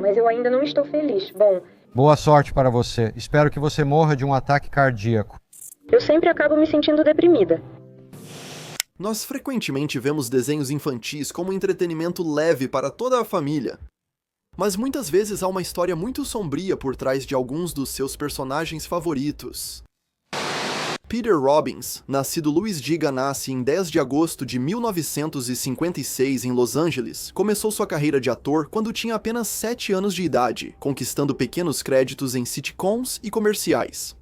mas eu ainda não estou feliz. Bom, Boa sorte para você. Espero que você morra de um ataque cardíaco. eu sempre acabo me sentindo deprimida. Nós frequentemente vemos desenhos infantis como entretenimento leve para toda a família. Mas muitas vezes há uma história muito sombria por trás de alguns dos seus personagens favoritos. Peter Robbins, nascido Louis G. Ganassi em 10 de agosto de 1956 em Los Angeles, começou sua carreira de ator quando tinha apenas 7 anos de idade, conquistando pequenos créditos em sitcoms e comerciais.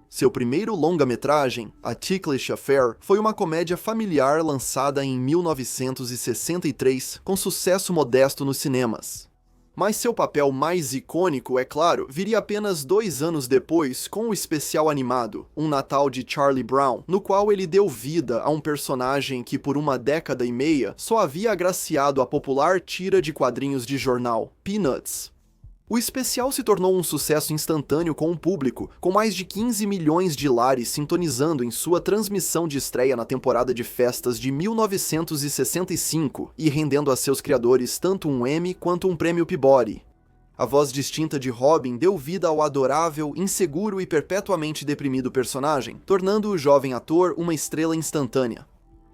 Seu primeiro longa-metragem, A Ticklish Affair, foi uma comédia familiar lançada em 1963, com sucesso modesto nos cinemas. Mas seu papel mais icônico, é claro, viria apenas 2 anos depois com o especial animado, Um Natal de Charlie Brown, no qual ele deu vida a um personagem que por uma década e meia só havia agraciado a popular tira de quadrinhos de jornal, Peanuts. O especial se tornou um sucesso instantâneo com o público, com mais de 15 milhões de lares sintonizando em sua transmissão de estreia na temporada de festas de 1965 e rendendo a seus criadores tanto um Emmy quanto um prêmio Peabody. A voz distinta de Robin deu vida ao adorável, inseguro e perpetuamente deprimido personagem, tornando o jovem ator uma estrela instantânea.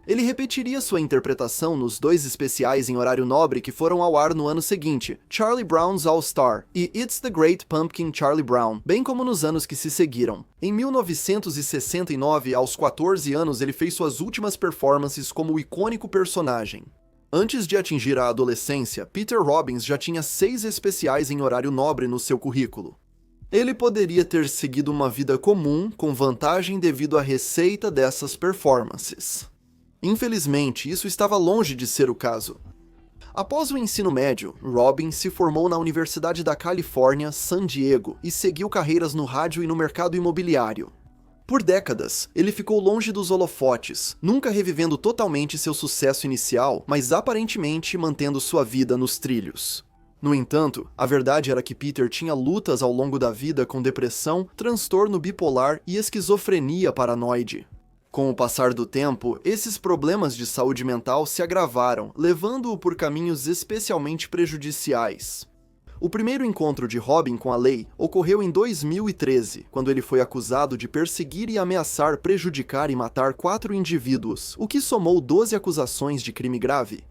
Ele repetiria sua interpretação nos 2 especiais em horário nobre que foram ao ar no ano seguinte, Charlie Brown's All-Star e It's the Great Pumpkin Charlie Brown, bem como nos anos que se seguiram. Em 1969, aos 14 anos, ele fez suas últimas performances como o icônico personagem. Antes de atingir a adolescência, Peter Robbins já tinha 6 especiais em horário nobre no seu currículo. Ele poderia ter seguido uma vida comum, com vantagem devido à receita dessas performances. Infelizmente, isso estava longe de ser o caso. Após o ensino médio, Robbins se formou na Universidade da Califórnia, San Diego, e seguiu carreiras no rádio e no mercado imobiliário. Por décadas, ele ficou longe dos holofotes, nunca revivendo totalmente seu sucesso inicial, mas aparentemente mantendo sua vida nos trilhos. No entanto, a verdade era que Peter tinha lutas ao longo da vida com depressão, transtorno bipolar e esquizofrenia paranoide. Com o passar do tempo, esses problemas de saúde mental se agravaram, levando-o por caminhos especialmente prejudiciais. O primeiro encontro de Robin com a lei ocorreu em 2013, quando ele foi acusado de perseguir e ameaçar prejudicar e matar 4 indivíduos, o que somou 12 acusações de crime grave.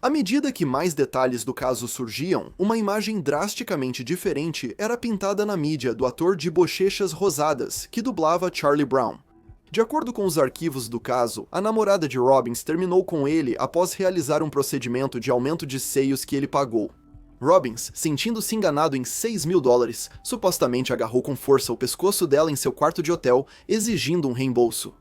À medida que mais detalhes do caso surgiam, uma imagem drasticamente diferente era pintada na mídia do ator de bochechas rosadas, que dublava Charlie Brown. De acordo com os arquivos do caso, a namorada de Robbins terminou com ele após realizar um procedimento de aumento de seios que ele pagou. Robbins, sentindo-se enganado em $6.000, supostamente agarrou com força o pescoço dela em seu quarto de hotel, exigindo um reembolso.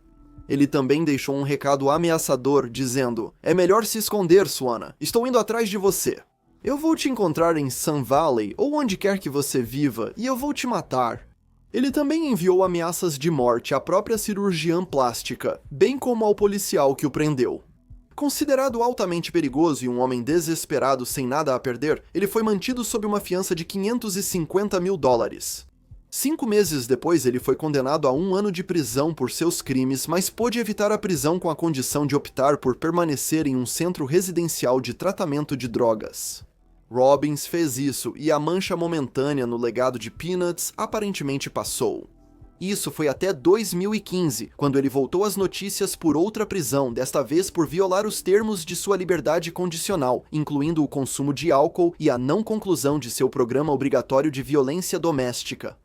Ele também deixou um recado ameaçador, dizendo: "É melhor se esconder, Swanna. Estou indo atrás de você. Eu vou te encontrar em Sun Valley ou onde quer que você viva e eu vou te matar." Ele também enviou ameaças de morte à própria cirurgiã plástica, bem como ao policial que o prendeu. Considerado altamente perigoso e um homem desesperado sem nada a perder, ele foi mantido sob uma fiança de $550.000. 5 meses depois, ele foi condenado a 1 ano de prisão por seus crimes, mas pôde evitar a prisão com a condição de optar por permanecer em um centro residencial de tratamento de drogas. Robbins fez isso e a mancha momentânea no legado de Peanuts aparentemente passou. Isso foi até 2015, quando ele voltou às notícias por outra prisão, desta vez por violar os termos de sua liberdade condicional, incluindo o consumo de álcool e a não conclusão de seu programa obrigatório de violência doméstica.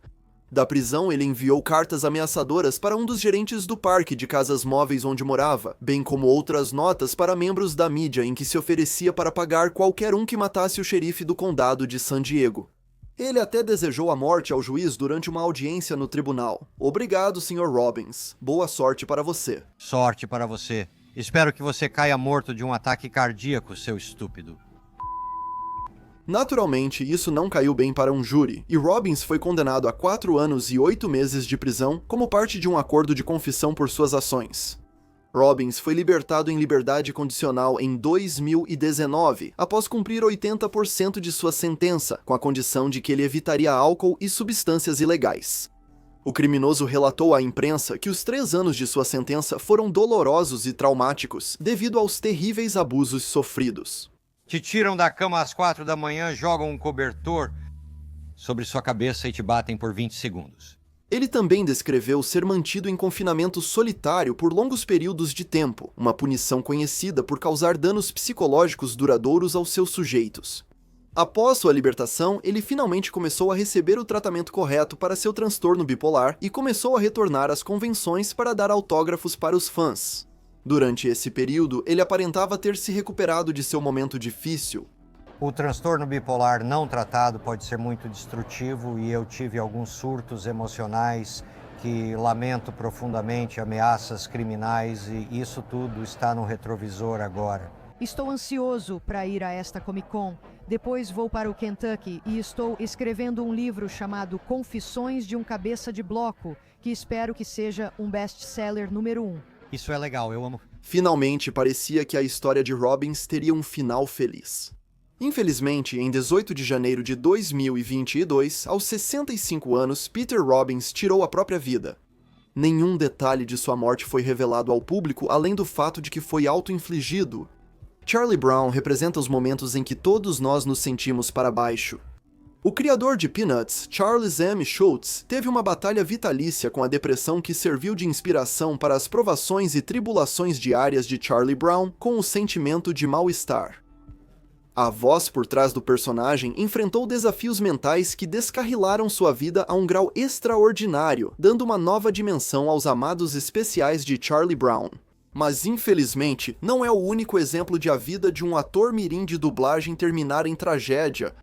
Da prisão, ele enviou cartas ameaçadoras para um dos gerentes do parque de casas móveis onde morava, bem como outras notas para membros da mídia em que se oferecia para pagar qualquer um que matasse o xerife do condado de San Diego. Ele até desejou a morte ao juiz durante uma audiência no tribunal. Obrigado, Sr. Robbins. Boa sorte para você. Sorte para você. Espero que você caia morto de um ataque cardíaco, seu estúpido. Naturalmente, isso não caiu bem para um júri, e Robbins foi condenado a 4 anos e 8 meses de prisão como parte de um acordo de confissão por suas ações. Robbins foi libertado em liberdade condicional em 2019, após cumprir 80% de sua sentença, com a condição de que ele evitaria álcool e substâncias ilegais. O criminoso relatou à imprensa que os 3 anos de sua sentença foram dolorosos e traumáticos, devido aos terríveis abusos sofridos. Te tiram da cama às 4 da manhã, jogam um cobertor sobre sua cabeça e te batem por 20 segundos. Ele também descreveu ser mantido em confinamento solitário por longos períodos de tempo, uma punição conhecida por causar danos psicológicos duradouros aos seus sujeitos. Após sua libertação, ele finalmente começou a receber o tratamento correto para seu transtorno bipolar e começou a retornar às convenções para dar autógrafos para os fãs. Durante esse período, ele aparentava ter se recuperado de seu momento difícil. O transtorno bipolar não tratado pode ser muito destrutivo e eu tive alguns surtos emocionais que lamento profundamente, ameaças criminais, e isso tudo está no retrovisor agora. Estou ansioso para ir a esta Comic Con. Depois vou para o Kentucky e estou escrevendo um livro chamado Confissões de um Cabeça de Bloco, que espero que seja um best-seller número 1. Isso é legal, eu amo. Finalmente, parecia que a história de Robbins teria um final feliz. Infelizmente, em 18 de janeiro de 2022, aos 65 anos, Peter Robbins tirou a própria vida. Nenhum detalhe de sua morte foi revelado ao público, além do fato de que foi auto-infligido. Charlie Brown representa os momentos em que todos nós nos sentimos para baixo. O criador de Peanuts, Charles M. Schulz, teve uma batalha vitalícia com a depressão que serviu de inspiração para as provações e tribulações diárias de Charlie Brown com o sentimento de mal-estar. A voz por trás do personagem enfrentou desafios mentais que descarrilaram sua vida a um grau extraordinário, dando uma nova dimensão aos amados especiais de Charlie Brown. Mas, infelizmente, não é o único exemplo de a vida de um ator mirim de dublagem terminar em tragédia.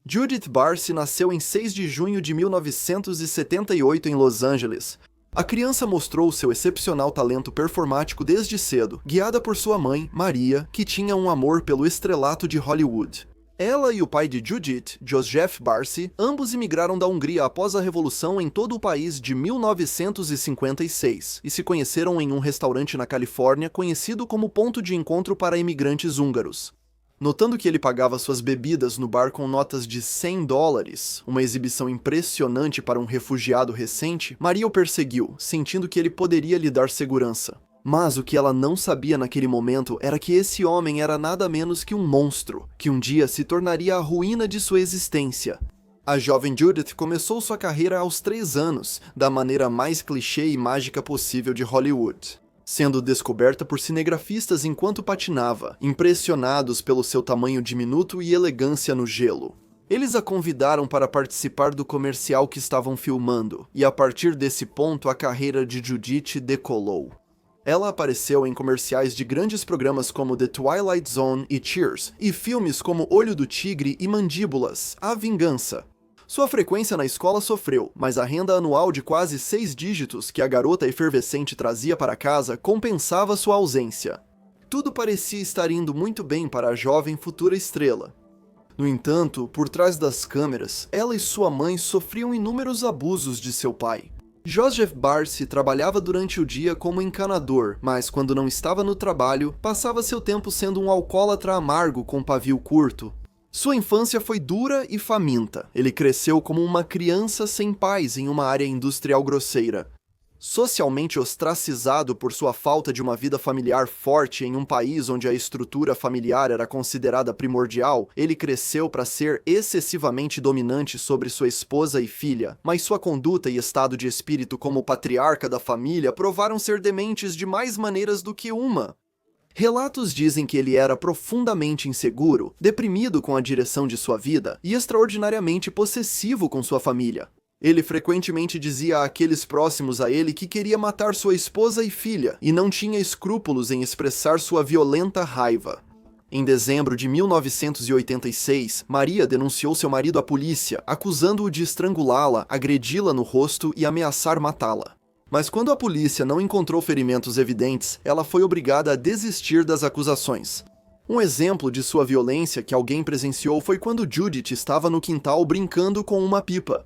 Judith Barsi nasceu em 6 de junho de 1978 em Los Angeles. A criança mostrou seu excepcional talento performático desde cedo, guiada por sua mãe, Maria, que tinha um amor pelo estrelato de Hollywood. Ela e o pai de Judith, Joseph Barsi, ambos imigraram da Hungria após a Revolução em todo o país de 1956 e se conheceram em um restaurante na Califórnia conhecido como ponto de encontro para imigrantes húngaros. Notando que ele pagava suas bebidas no bar com notas de $100, uma exibição impressionante para um refugiado recente, Maria o perseguiu, sentindo que ele poderia lhe dar segurança. Mas o que ela não sabia naquele momento era que esse homem era nada menos que um monstro, que um dia se tornaria a ruína de sua existência. A jovem Judith começou sua carreira aos 3 anos, da maneira mais clichê e mágica possível de Hollywood, sendo descoberta por cinegrafistas enquanto patinava, impressionados pelo seu tamanho diminuto e elegância no gelo. Eles a convidaram para participar do comercial que estavam filmando, e a partir desse ponto a carreira de Judith decolou. Ela apareceu em comerciais de grandes programas como The Twilight Zone e Cheers, e filmes como Olho do Tigre e Mandíbulas, A Vingança. Sua frequência na escola sofreu, mas a renda anual de quase 6 dígitos que a garota efervescente trazia para casa compensava sua ausência. Tudo parecia estar indo muito bem para a jovem futura estrela. No entanto, por trás das câmeras, ela e sua mãe sofriam inúmeros abusos de seu pai. Joseph Barsi trabalhava durante o dia como encanador, mas quando não estava no trabalho, passava seu tempo sendo um alcoólatra amargo com pavio curto. Sua infância foi dura e faminta. Ele cresceu como uma criança sem pais em uma área industrial grosseira. Socialmente ostracizado por sua falta de uma vida familiar forte em um país onde a estrutura familiar era considerada primordial, ele cresceu para ser excessivamente dominante sobre sua esposa e filha, mas sua conduta e estado de espírito como patriarca da família provaram ser dementes de mais maneiras do que uma. Relatos dizem que ele era profundamente inseguro, deprimido com a direção de sua vida e extraordinariamente possessivo com sua família. Ele frequentemente dizia àqueles próximos a ele que queria matar sua esposa e filha, e não tinha escrúpulos em expressar sua violenta raiva. Em dezembro de 1986, Maria denunciou seu marido à polícia, acusando-o de estrangulá-la, agredi-la no rosto e ameaçar matá-la. Mas quando a polícia não encontrou ferimentos evidentes, ela foi obrigada a desistir das acusações. Um exemplo de sua violência que alguém presenciou foi quando Judith estava no quintal brincando com uma pipa.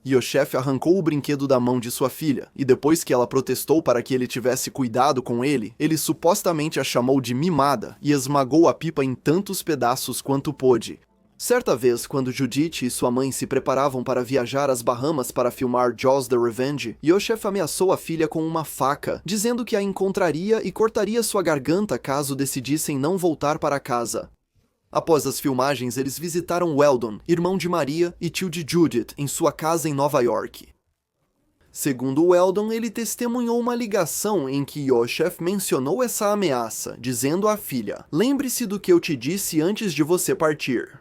Yoshef arrancou o brinquedo da mão de sua filha, e depois que ela protestou para que ele tivesse cuidado com ele, ele supostamente a chamou de mimada e esmagou a pipa em tantos pedaços quanto pôde. Certa vez, quando Judith e sua mãe se preparavam para viajar às Bahamas para filmar Jaws the Revenge, Yoshef ameaçou a filha com uma faca, dizendo que a encontraria e cortaria sua garganta caso decidissem não voltar para casa. Após as filmagens, eles visitaram Weldon, irmão de Maria e tio de Judith, em sua casa em Nova York. Segundo Weldon, ele testemunhou uma ligação em que Yoshef mencionou essa ameaça, dizendo à filha: "Lembre-se do que eu te disse antes de você partir."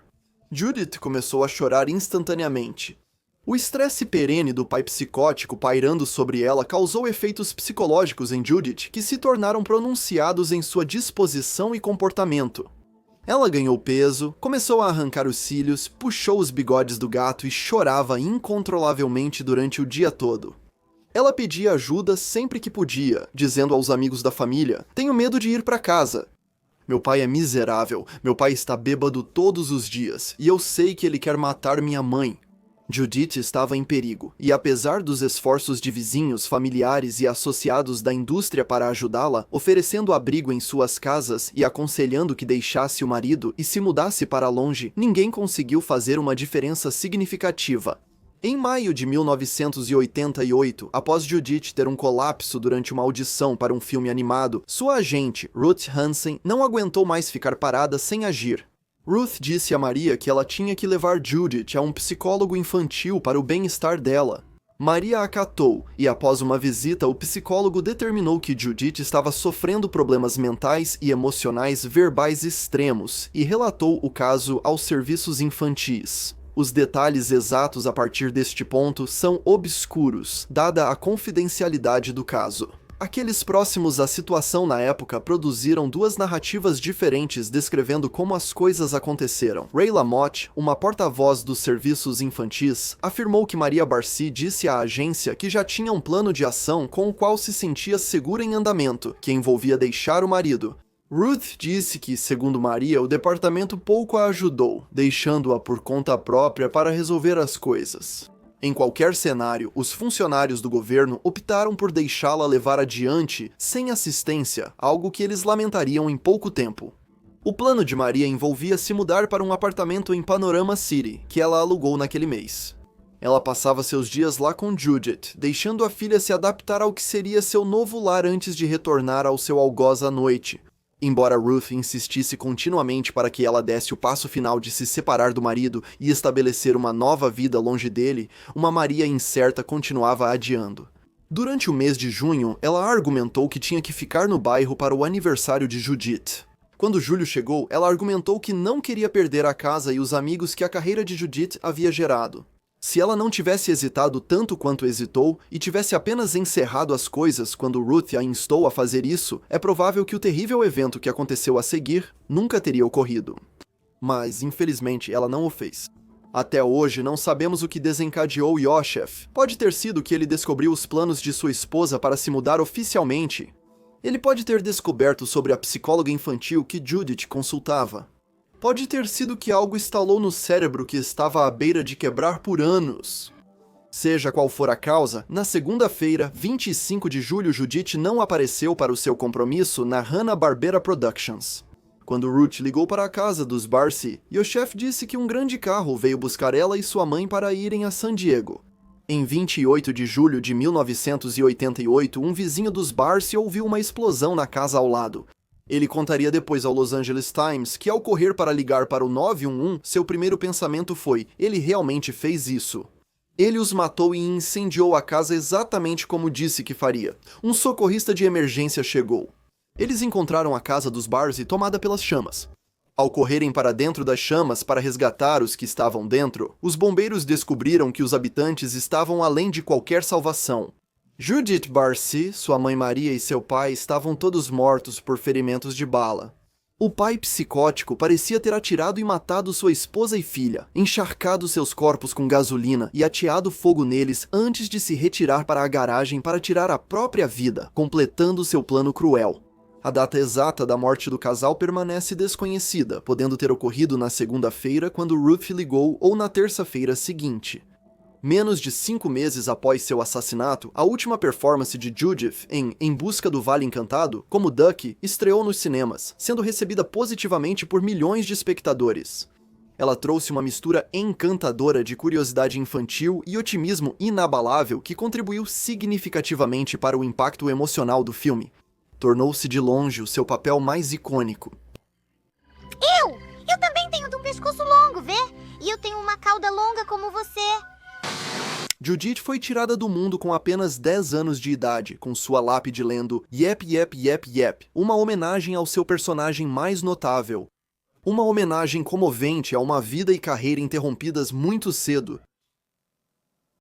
Judith começou a chorar instantaneamente. O estresse perene do pai psicótico pairando sobre ela causou efeitos psicológicos em Judith que se tornaram pronunciados em sua disposição e comportamento. Ela ganhou peso, começou a arrancar os cílios, puxou os bigodes do gato e chorava incontrolavelmente durante o dia todo. Ela pedia ajuda sempre que podia, dizendo aos amigos da família: "Tenho medo de ir para casa. Meu pai é miserável, meu pai está bêbado todos os dias, e eu sei que ele quer matar minha mãe." Judith estava em perigo, e apesar dos esforços de vizinhos, familiares e associados da indústria para ajudá-la, oferecendo abrigo em suas casas e aconselhando que deixasse o marido e se mudasse para longe, ninguém conseguiu fazer uma diferença significativa. Em maio de 1988, após Judith ter um colapso durante uma audição para um filme animado, sua agente, Ruth Hansen, não aguentou mais ficar parada sem agir. Ruth disse a Maria que ela tinha que levar Judith a um psicólogo infantil para o bem-estar dela. Maria acatou, e após uma visita, o psicólogo determinou que Judith estava sofrendo problemas mentais e emocionais verbais extremos e relatou o caso aos serviços infantis. Os detalhes exatos a partir deste ponto são obscuros, dada a confidencialidade do caso. Aqueles próximos à situação na época produziram duas narrativas diferentes descrevendo como as coisas aconteceram. Ray LaMotte, uma porta-voz dos serviços infantis, afirmou que Maria Barcy disse à agência que já tinha um plano de ação com o qual se sentia segura em andamento, que envolvia deixar o marido. Ruth disse que, segundo Maria, o departamento pouco a ajudou, deixando-a por conta própria para resolver as coisas. Em qualquer cenário, os funcionários do governo optaram por deixá-la levar adiante sem assistência, algo que eles lamentariam em pouco tempo. O plano de Maria envolvia se mudar para um apartamento em Panorama City, que ela alugou naquele mês. Ela passava seus dias lá com Judith, deixando a filha se adaptar ao que seria seu novo lar antes de retornar ao seu algoz à noite. Embora Ruth insistisse continuamente para que ela desse o passo final de se separar do marido e estabelecer uma nova vida longe dele, uma Maria incerta continuava adiando. Durante o mês de junho, ela argumentou que tinha que ficar no bairro para o aniversário de Judith. Quando julho chegou, ela argumentou que não queria perder a casa e os amigos que a carreira de Judith havia gerado. Se ela não tivesse hesitado tanto quanto hesitou e tivesse apenas encerrado as coisas quando Ruth a instou a fazer isso, é provável que o terrível evento que aconteceu a seguir nunca teria ocorrido. Mas, infelizmente, ela não o fez. Até hoje, não sabemos o que desencadeou Yoshef. Pode ter sido que ele descobriu os planos de sua esposa para se mudar oficialmente. Ele pode ter descoberto sobre a psicóloga infantil que Judith consultava. Pode ter sido que algo estalou no cérebro que estava à beira de quebrar por anos. Seja qual for a causa, na segunda-feira, 25 de julho, Judith não apareceu para o seu compromisso na Hanna-Barbera Productions. Quando Ruth ligou para a casa dos Barcy, Yoshef disse que um grande carro veio buscar ela e sua mãe para irem a San Diego. Em 28 de julho de 1988, um vizinho dos Barcy ouviu uma explosão na casa ao lado. Ele contaria depois ao Los Angeles Times que, ao correr para ligar para o 911, seu primeiro pensamento foi: ele realmente fez isso. Ele os matou e incendiou a casa exatamente como disse que faria. Um socorrista de emergência chegou. Eles encontraram a casa dos Barcy tomada pelas chamas. Ao correrem para dentro das chamas para resgatar os que estavam dentro, os bombeiros descobriram que os habitantes estavam além de qualquer salvação. Judith Barcy, sua mãe Maria e seu pai estavam todos mortos por ferimentos de bala. O pai psicótico parecia ter atirado e matado sua esposa e filha, encharcado seus corpos com gasolina e ateado fogo neles antes de se retirar para a garagem para tirar a própria vida, completando seu plano cruel. A data exata da morte do casal permanece desconhecida, podendo ter ocorrido na segunda-feira quando Ruth ligou ou na terça-feira seguinte. Menos de 5 meses após seu assassinato, a última performance de Judith em Busca do Vale Encantado, como Ducky, estreou nos cinemas, sendo recebida positivamente por milhões de espectadores. Ela trouxe uma mistura encantadora de curiosidade infantil e otimismo inabalável que contribuiu significativamente para o impacto emocional do filme. Tornou-se de longe o seu papel mais icônico. Eu também pescoço longo, vê? E eu tenho uma cauda longa como você. Judith foi tirada do mundo com apenas 10 anos de idade, com sua lápide lendo Yep, Yep, Yep, Yep, uma homenagem ao seu personagem mais notável. Uma homenagem comovente a uma vida e carreira interrompidas muito cedo.